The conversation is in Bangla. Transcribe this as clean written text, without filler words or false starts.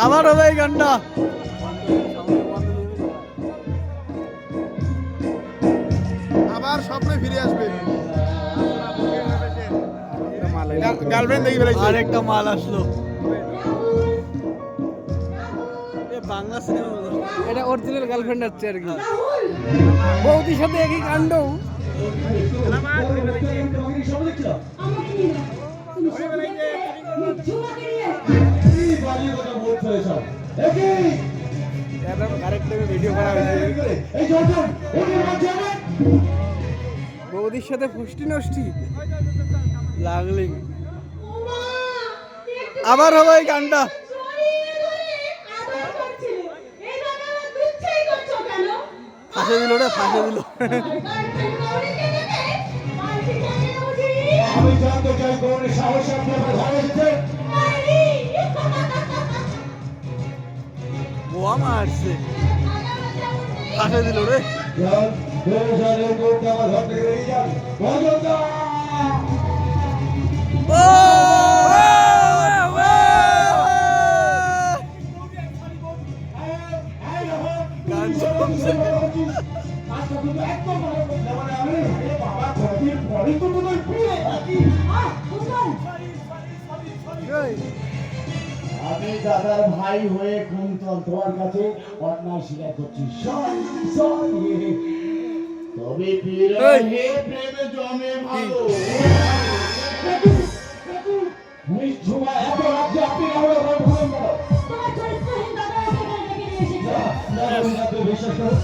আবার হবে এই গানটা। আবার স্বপ্নে ফিরে আসবে। গার্লফ্রেন্ড দেখি ফেলেছে। আরেকটা মাল আসলো। বাংলা সিনেমা এটা অরিজিনাল গার্লফ্রেন্ড হচ্ছে আর কি। বৌদির সাথে একই কাণ্ড। ভিডিও করা হয়েছে বৌদির সাথে ফুষ্টি নষ্টি লাগলি। আবার হবে এই গানটা। ফাঁসে দিল রে, ফাঁসে দিল। আমি জানতে চাই কোন সাহস আপনার ঘরে এসেছে। বোয়া মারছে, ফাঁসে দিল রে। আমার ঘর থেকে বেরিয়ে যান। গান চলছে। আমি দাদার ভাই হয়ে কুন্তল তোমার কাছে অন্যায় স্বীকার করছি। তবে বিরহে প্রেমে জমে ভালো। এত রাজ্যে আপনি বিশ্বাস করো।